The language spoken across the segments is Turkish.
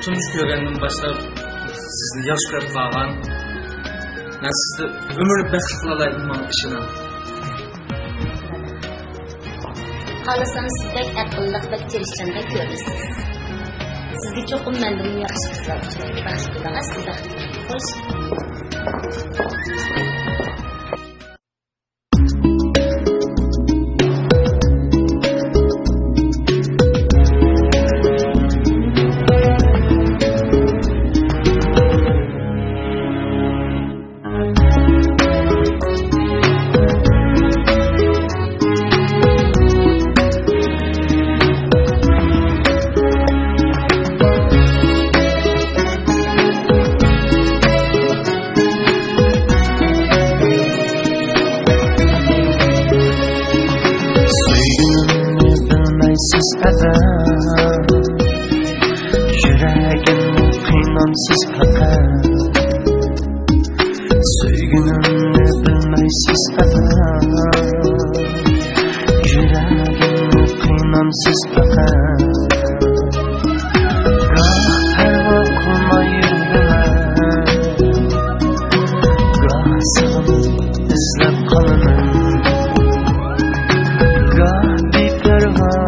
turmuş görgenden başlap sizni yaxshi ko'rib qolgan. Men sizni ömürlük baxtli qila oladigan man ishonaman. Xalasanız sizdek aqlliq va tirishchanlik ko'rasiz. Sizga cho'qim mendan yaxshi qizlar uchraydi. Baxtlilar sizda. Xo'sh. Siz ever yüreğim kıymamsız fakat Söygünümü bilmeysiz ever yüreğim kıymamsız fakat Gah perva kılmayı bilen Gah sığınıp izlep kalınım Gah bir perva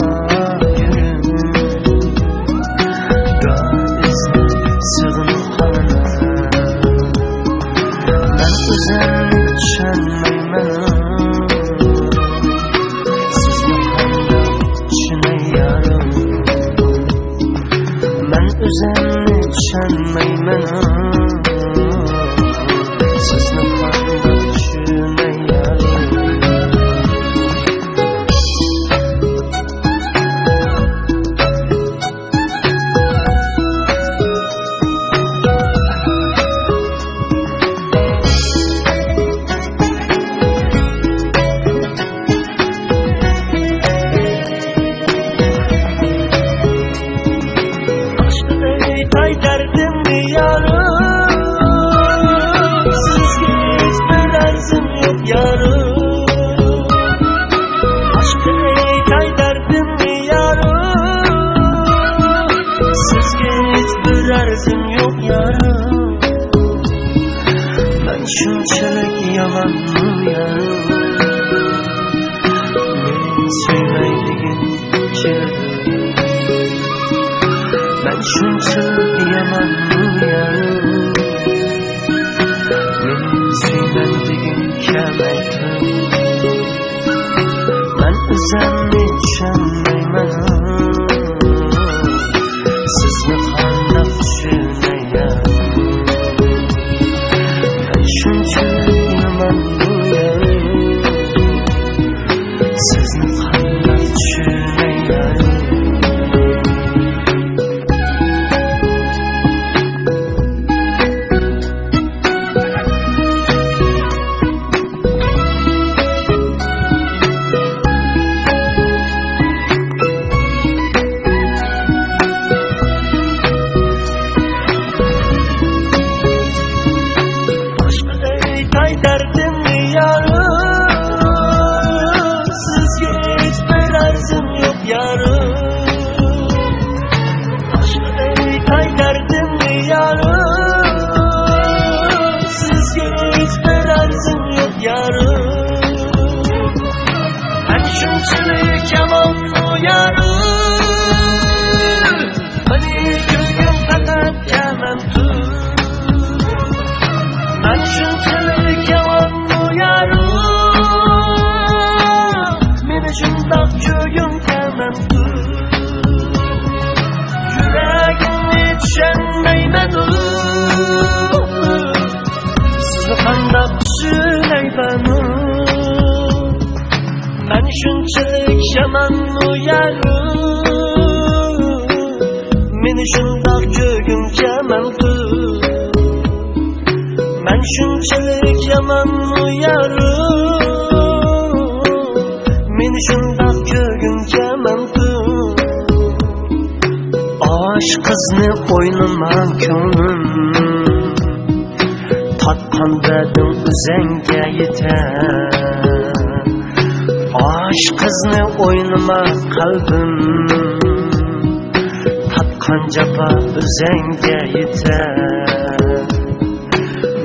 Şunçalık yalan mı yarım Beni sevmeydiğin çığırım Ben şunçalık yalan mı yarım Beni sevmeydiğin kemertim Ben üzerine düşenmeymenim Sizni kandak düşüneyim Şunçalık yaman bu yarım Sizni kandak düşüneyim Şunçalık yaman bu yarım Hani gözüm fakat yemem tut Ben şunçalık yaman bu yarım Meni şundak gözüm yemem tut Yüreğimni düşenmeymen Sizi kandak düşüneybenim Ben şunçalık yaman uyarım Meni şundak göğüm kemem tut Ben şunçalık yaman uyarım Meni şundak göğüm kemem tut Aşk kızını oynamam könlüm Tatkan bedim üzenge yeter Aşk kızını oynama kalbim Çekkan capa özenge yeter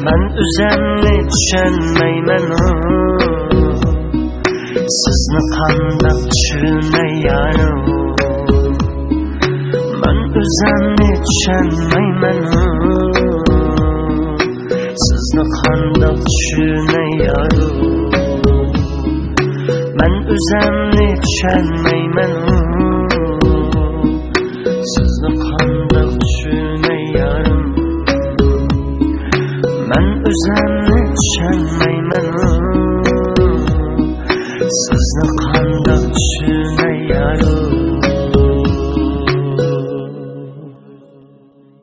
Ben özemni düşenmeymen Sizni qandaq tushunay yarim Ben özemni düşenmeymen Sizni qandaq tushunay yarim Ben özemni düşenmeymen Sizni qandaq tushunay yarim Ben özemni düşenmeymen Sizni qandaq tushunay yarim